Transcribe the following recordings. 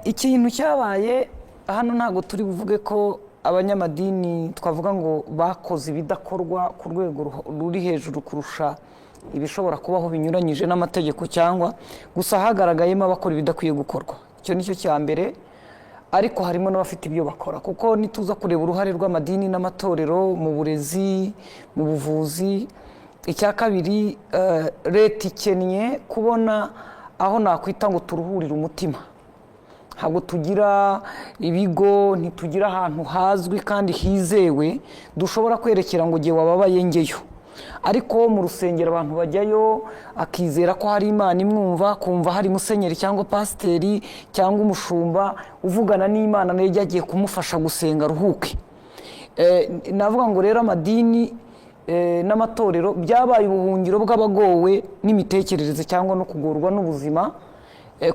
ikintu cyabaye hano ntabwo turi buvuge ko abanyamadini twavuga ngo bakoze ibidakorwa ku rwego ruri hejuru kurusha ibishobora kubaho binyuranyije n'amategeko, cyangwa gusa hagaragayemo abakora ibidakwiye gukorwa. Icyo nicyo cya mbere, ariko harimo n'abafite ibyo bakora, kuko nituza kureba uruhare rw'amadini n'amatorero mu burezi, mu buvuzi. Icya kabiri, leta ikennye kubona aho nakwita ngo turuhurire umutima. Ntabwo tugira ibigo, ntitugira ahantu hazwi kandi hizewe dushobora kwerekera ngo igihe wababaye ngeyo. Ariko mu rusengero abantu bajyayo akizera ko hari Imana imwumva, kumva hari musenyeri cyangwa pasiteri cyangwa umushumba uvugana n'Imana nayo agiye kumufasha gusenga aruhuke. Navuga ngo rero amadini n'amatorero byabaye ubuhungiro bw'abagowe n'imitekerereze cyangwa no kugorwa n'ubuzima,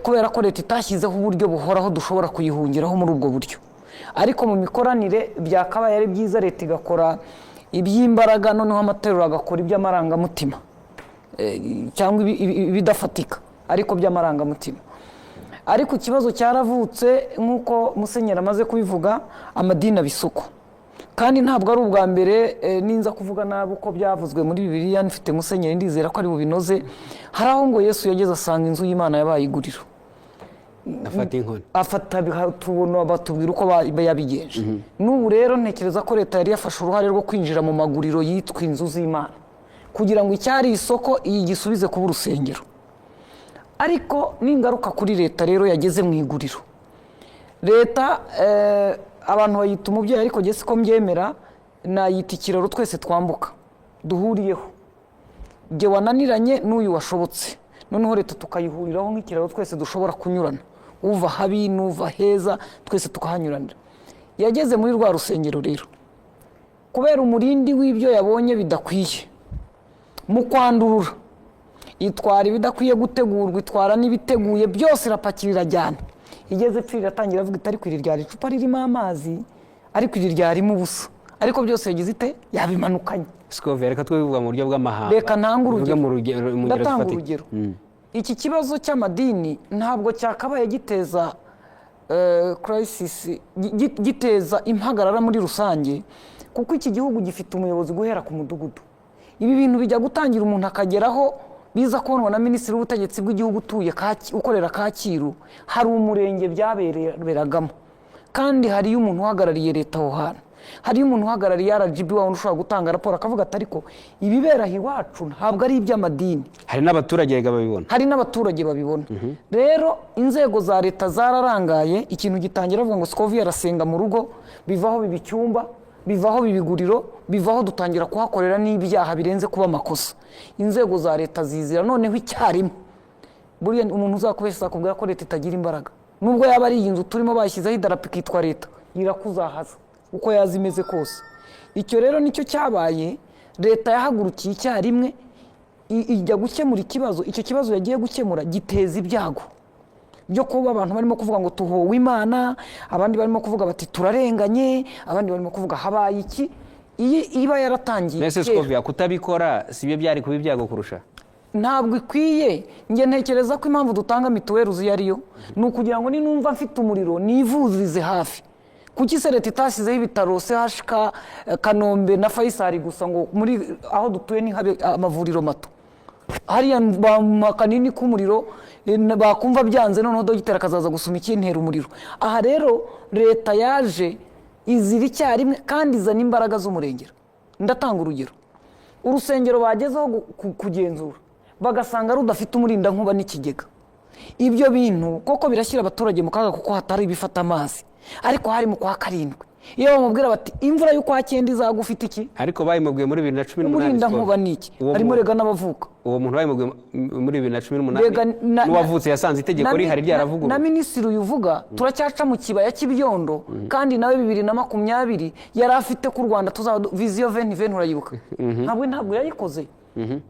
kubera ko leta itashyizeho uburyo buhoraho dushobora kuyihungiraho muri ubwo buryo. Ariko mu mikoranire byakabaye ari byiza leta igakora iby'imbaraga, noneho amatorero agakora iby'amarangamutima, cyangwa ibidafatika ariko by'amarangamutima. Ariko ikibazo cyaravutse nk'uko musenyeri amaze kubivuga, amadini abisuko. Kandi ntabwo ari ubwa mbere, ninza kuvuga nabi uko byavuzwe muri Bibiliya, nifite musenyeri ndizera ko ari bubinoze. Hari aho ngo Yesu yageze asanga inzu y'Imana yabaye iguriro, afata inkoni, tubona batubwira uko yabigenje. N'ubu rero ntekereza ko leta yari yafashe uruhare rwo kwinjira mu maguriro yitwa inzu z'Imana, kugira ngo icyari isoko iyi gisubize kuba urusengero. Ariko n'ingaruka kuri leta rero yageze mu iguriro. Leta abantu bayita umubyeyi, ariko jye siko mbyemera, nayita ikiraro twese twambuka duhuriyeho. Jye wananiranye n'uyu washobotse, noneho leta tukayihuriraho nk'ikiraro twese dushobora kunyurana, uva habi n'uva heza twese tukahanyuranira. Yageze muri rwa rusengero rero, kubera umurindi w'ibyo yabonye bidakwiye mu kwandurura, itwara ibidakwiye gutegurwa, itwara n'ibiteguye, byose irapakira irajyana. Igeze ipfira iratangira avuga iti ariko iri ryari icupa ririmo amazi, ariko iri ryarimo ubusa, ariko byose yagize ite yabimanukanye. Scovia, reka twivuga mu buryo bw'amahanga. Reka ntanga urugero, ndatanga urugero. Iki kibazo cy'amadini ntabwo cyakabaye giteza crisis, giteza impagarara muri rusange, kuko iki gihugu gifite umuyobozi guhera ku mudugudu. Ibi bintu bijya gutangira umuntu akageraho biza kubonwa na minisitiri w'ubutegetsi bw'igihugu ukorera Kacyiru. Hari umurenge byaberagamo, kandi hariyo umuntu uhagarariye leta aho hantu, hariyo umuntu uhagarariye RGB wawe ushobora gutanga raporo akavuga ati ariko ibibera iwacu ntabwo ari iby'amadini. Hari n'abaturage babibona, hari n'abaturage babibona. Rero inzego za leta zararangaye, ikintu gitangira avuga ngo Scovia arasenga mu rugo, bivaho biba icyumba, bivaho bibiguriro, bivaho dutangira kuhakorera n'ibyaha birenze kuba amakosa. Inzego za leta zizira noneho icyarimwe. Buriya umuntu uzakubeshya akubwira ko leta itagira imbaraga, nubwo yaba ari iyi nzu turimo bashyizeho idarapo ikitwa leta, irakuzahaza uko yazi imeze kose. Icyo rero nicyo cyabaye, leta yahagurukiye icyarimwe ijya gukemura ikibazo. Icyo kibazo yagiye gukemura giteza ibyago byo kuba abantu barimo kuvuga ngo tuhowe Imana, abandi barimo kuvuga bati turarenganye, abandi barimo kuvuga habaye iki. Iyi iba yaratangiye. Nese Scovia, kutabikora sibyo byari kuba ibyago kurusha? Ntabwo ikwiye. Nge ntekereza ko impamvu dutanga mituweli uzi yariyo ni ukugira ngo ninumva mfite umuriro nivurize hafi. Kuki se leta itashyizeho ibitaro CHK Kanombe na Faisal gusa ngo muri aho dutuye ni habe amavuriro mato? Hariya kanini k'umuriro bakumva byanze, noneho dogiteri akazaza gusuma ikintera umuriro. Aha rero leta yaje izira icyarimwe kandi izana imbaraga z'umurengero. Ndatanga urugero, urusengero bagezeho kugenzura bagasanga rudafite umurindankuba n'ikigega. Ibyo bintu koko birashyira abaturage mu kaga, kuko hatari ibifata amazi. Ariko hari mu kwa karindwi iyo bamubwira bati imvura y'ukwa 9 izagufite iki, ariko bayimubwiye muri 2018. umurindankuba niki harimo rega n'abavuka. Uwo muntu bayimubwiye muri 2018 n'uwavutse yasanze itegeko rihari ryaravuguruwe na minisitiri uyuvuga. Turacyaca mu kibaya cy'ibyondo, kandi nawe 2020 yari afite ku Rwanda tuzaba vision 2020 urayibuka. Ntabwo yayikoze.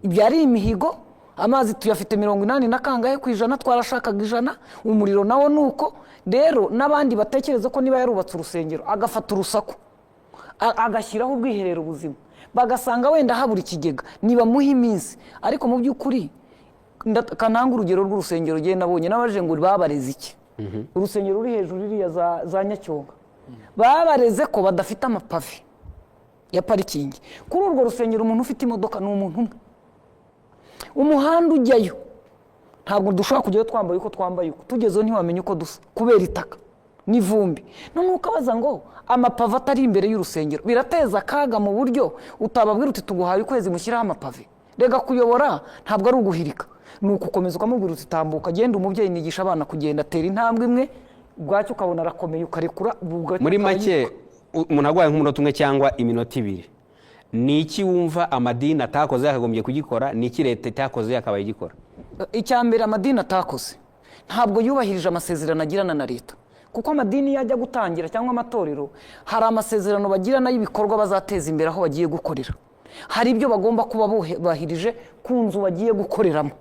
Ibyo ari imihigo. Amazi tuyafite 80 na kangahe ku ijana, twarashakaga 100. Umuriro nawo nuko. Rero n'abandi batekereza ko niba yarubatse urusengero agafata urusaku agashyiraho ubwiherero buzima, bagasanga wenda habura ikigega, niba muha iminsi. Ariko mu by'ukuri kananga urugero rw'urusengero giye nabonye n'abaje ngo babareze iki urusengero ruri hejuru ririya za Nyacyonga babareze ko badafite amapave ya parikingi kuri urwo rusengero umuntu ufite imodoka ni umuntu umwe umuhanda ujyayo ntabwo dushobora kujyayo twambaye uko twambaye uko tugezeho ntiwamenya uko dusa kubera itaka n'ivumbi none ukabaza ngo amapave atari imbere y'urusengero birateza akaga mu buryo utababwira uti tuguhaye ukwezi mushyiraho amapave rega kuyobora ntabwo ari uguhirika ni ukukomeza ukamubwira uti tambuka genda umubyeyi nigisha abana kugenda atera intambwe imwe bwacyo ukabona arakomeye ukarekura muri make umuntu arwaye nk'umunota umwe cyangwa iminota ibiri ni iki wumva amadini atakoze yakagombye kugikora ni iki leta itakoze yakabaye igikora icya mbere amadini atakoze ntabwo yubahirije amasezerano agirana na leta kuko amadini yajya gutangira cyangwa amatorero hari amasezerano bagirana y'ibikorwa bazateza imbere aho bagiye gukorera hari ibyo bagomba kuba bubahirije ku nzu bagiye gukoreramo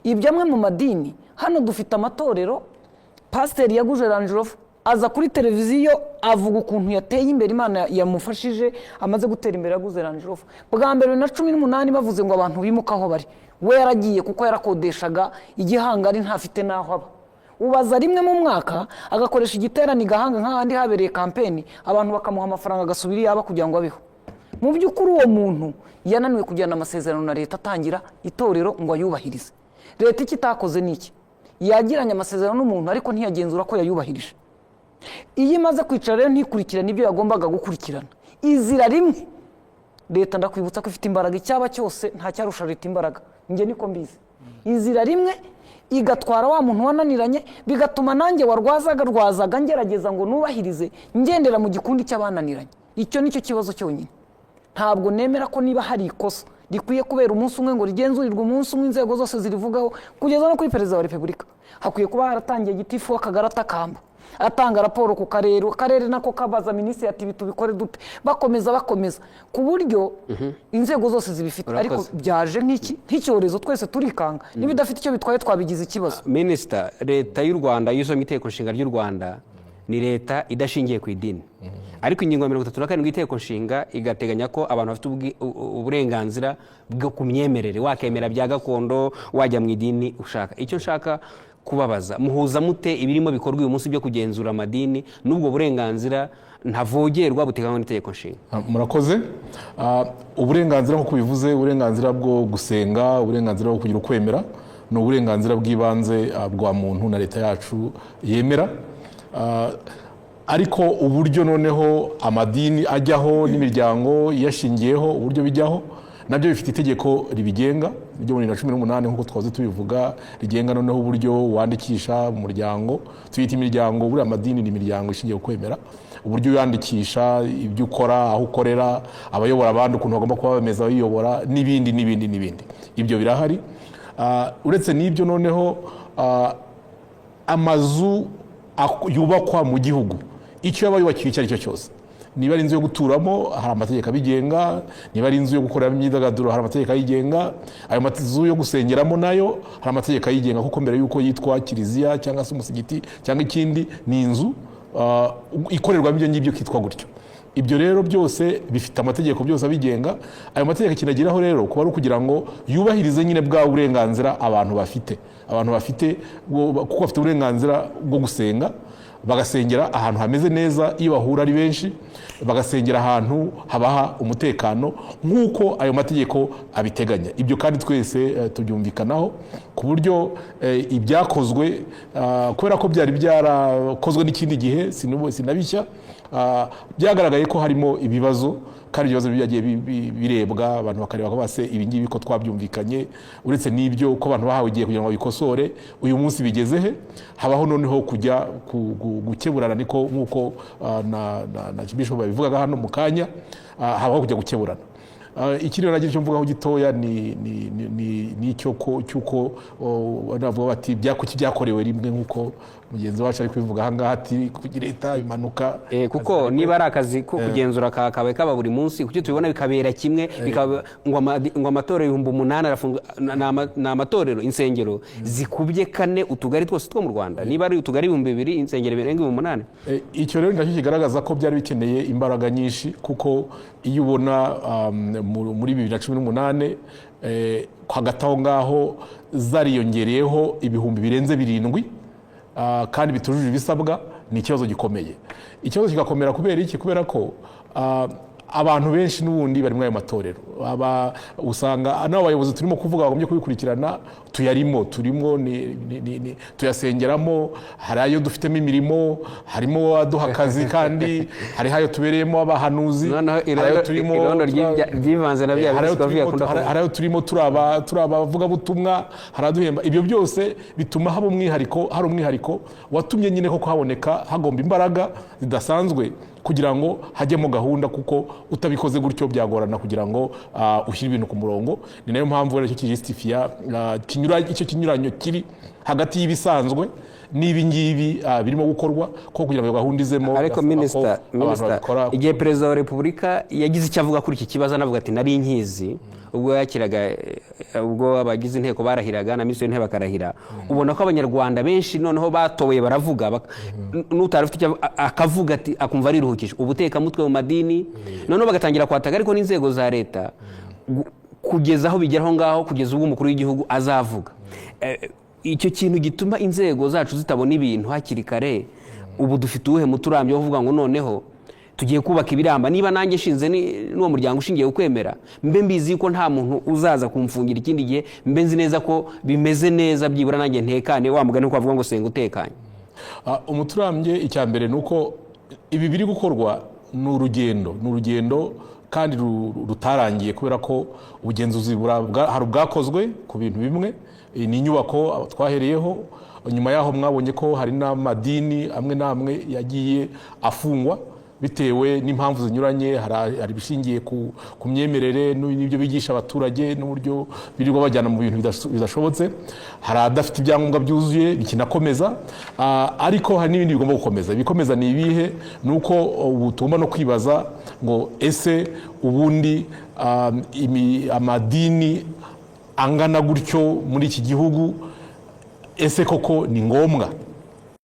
ibyo amwe mu madini hano dufite amatorero pasiteri yaguje Range Rover aza kuri televiziyo avuga ukuntu yateye imbere Imana yamufashije amaze gutera imbere yaguze Range Rover bwa mbere na 18 bavuze ngo abantu bimuka aho bari we yaragiye kuko yarakodeshaga igihangari ntafite naho aba ubaza rimwe mu mwaka agakoresha igiterane gahanga nk'ahandi habereye kampeni abantu bakamuha amafaranga agasubira yaba kugira ngo abeho mu by'ukuri uwo muntu yananiwe kujyana amasezerano na leta atangira itorero ngo ayubahirize leta ikitakoze niki yagiranye amasezerano n'umuntu ariko ntiyagenzura ko yayubahirije iyo imaze kwicara rero ntikurikirana ibyo yagombaga gukurikirana izira rimwe leta ndakwibutsa ko ifite imbaraga icyaba cyose nta cyarusha leta imbaraga njye niko mbizi izira rimwe igatwara wa muntu wananiranye bigatuma nanjye warwazaga ngerageza ngo nubahirize ngendera mu gikundi cy'abananiranye icyo nicyo kibazo cyonyine ntabwo nemera ko niba hari ikosa rikwiye kubera umunsi umwe ngo rigenzurirwe umunsi umwe inzego zose zirivugaho kugeza no kuri perezida wa repubulika hakwiye kuba haratangiye gitifu w'akagari atakamba atanga raporo ku karere nako kabaza minisitiri ati bitubikore dute bakomeza ku buryo inzego zose zibifite ariko byaje nk'icyorezo twese turikanga niba idafite icyo bitwaye twabigize ikibazo minisita leta y'u Rwanda y'isoma iteko nshinga ry'u Rwanda ni leta idashingiye ku idini ariko ingingo ya 37 y'iteko nshinga igateganya ko abantu bafite uburenganzira bwo ku myemerere wakemera bya gakondo wajya mu idini ushaka icyo nshaka kubabaza muhuza mute ibirimo bikorwa uyu munsi byo kugenzura amadini n'ubwo burenganzira ntavogerwa buteganywa n'iteko nshinga murakoze uburenganzira nk'uko bivuze uburenganzira bwo gusenga uburenganzira bwo kugira ukwemera ni uburenganzira bw'ibanze bwa muntu na leta yacu yemera ariko uburyo noneho amadini ajyaho n'imiryango yashingiyeho uburyo bijyaho nabyo bifite itegeko ribigenga ryo muri 2018 nk'uko twaze tubivuga rigenga noneho uburyo wandikisha umuryango tuyita imiryango buri amadini ni imiryango ishingiye ku kwemera uburyo yandikisha ibyo ukora aho ukorera abayobora abandi ukuntu bagomba kuba bameza bayiyobora n'ibindi ibyo birahari uretse n'ibyo noneho amazu yubakwa mu gihugu icyo yaba yubakiwe icyo ari cyo cyose niba ari inzu yo guturamo hari amategeko abigenga niba ari inzu yo gukoreramo imyidagaduro hari amategeko ayigenga ayo mazu yo gusengeramo nayo hari amategeko ayigenga kuko mbere y'uko yitwa kiliziya cyangwa se umusigiti cyangwa ikindi ni inzu ikorerwamo ibyo ngibyo kitwa gutyo ibyo rero byose bifite amategeko byose abigenga ayo mategeko kinagiraho rero kuba ari ukugira ngo yubahirize nyine bwa burenganzira abantu bafite kuko bafite uburenganzira bwo gusenga bagasengera ahantu hameze neza iyo bahura ari benshi bagasengera ahantu habaha umutekano nk'uko ayo mategeko abiteganya ibyo kandi twese tubyumvikanaho ku buryo ibyakozwe kubera ko byari byarakozwe n'ikindi gihe sinabishya byagaragaye ko harimo ibibazo kandi ibibazo byagiye birebwa abantu bakareba ko base ibingibi ko twabyumvikanye uretse n'ibyo ko abantu bahawe igihe kugira ngo bikosore uyu munsi bigeze he habaho noneho kujya gukeburana niko nk'uko na Bishop babivugaga hano mu kanya habaho kujya gukeburana ikindi nagira cyo mvugaho gitoya ni cyuko navuga bati byakorewe rimwe nkuko mugenzi wacu ari kwivuga ahangaha ati kugira leta imanuka kuko niba ari akazi ko kugenzura kakabaye kaba buri munsi kuko tubibona bikabera kimwe ngo amatorero 800 arafungwa na amatorero insengero zikubye 4 utugari twose two mu Rwanda niba ari utugari 2000 insengero birenga 800 icyo rero ndacyo kigaragaza ko byari bikeneye imbaraga nyinshi kuko iyo ubona muri 2018 hagati aho ngaho zariyongereyeho ibihumbi birenze 7 kandi bitujuje ibisabwa, ni ikibazo gikomeye. Ikibazo kigakomera kubera iki? Kubera ko abantu benshi n'ubundi bari muri ayo matorero, usanga n'abayobozi turimo kuvuga bagombye kubikurikirana turimo tuyasengeramo, hari ayo dufitemo imirimo, harimo aduha akazi, kandi hari ayo tubereyemo abahanuzi, hari ayo turimo turabavugabutumwa, hari aduhemba. Ibyo byose bituma hari umwihariko watumye nyine ko haboneka hagomba imbaraga zidasanzwe kugira ngo hajyemo gahunda, kuko utabikoze gutyo byagorana kugira ngo ushyire ibintu ku murongo. Ni nayo mpamvu rero icyo kijistifia icyo kinyuranyo kiri hagati y'ibisanzwe n'ibi ngibi birimo gukorwa ko kugira ngo gahunda izemo. Ariko Minister, igihe Perezida wa Repubulika yagize icyo avuga kuri iki kibazo, anavuga ati nari nkizi, ubwo yakiraga, ubwo abagize inteko barahiraga na Minisitiri w'Intebe bakarahira, ubona ko Abanyarwanda benshi noneho batoye baravuga, n'utarafite akavuga ati akumva ariruhukije ubutekamutwe mu madini, noneho bagatangira kwataga ariko n'inzego za leta kugeza aho bigeraho ngaho, kugeza ubwo umukuru w'igihugu azavuga. Icyo kintu gituma inzego zacu zitabona ibintu hakiri kare. Ubu dufite uwuhe muturambye wo kuvuga ngo noneho tugiye kubaka ibiramba, niba nanjye shinze n'uwo muryango ushingiye ukwemera, mbe mbizi ko nta muntu uzaza kumfungira ikindi gihe, mbe nzi neza ko bimeze neza, byibura nanjye ntekane, wa mugani ko avuga ngo senga utekanye. Umuturambye icya mbere nuko ibi biri gukorwa ni urugendo kandi rutarangiye, kubera ko ubugenzuzi hari ubwakozwe ku bintu bimwe. Ni inyubako twahereyeho, nyuma yaho mwabonye ko hari n'amadini amwe n'amwe yagiye afungwa bitewe n'impamvu zinyuranye. Hari ibishingiye ku myemerere n'ibyo bigisha abaturage n'uburyo birirwa bajyana mu bintu bidashobotse. Hari adafite ibyangombwa byuzuye bikinakomeza, ariko hari n'ibindi bigomba gukomeza. Ibikomeza ni ibihe? Ni uko ubu tugomba no kwibaza ngo ese ubundi amadini angana gutyo muri iki gihugu, ese koko ni ngombwa?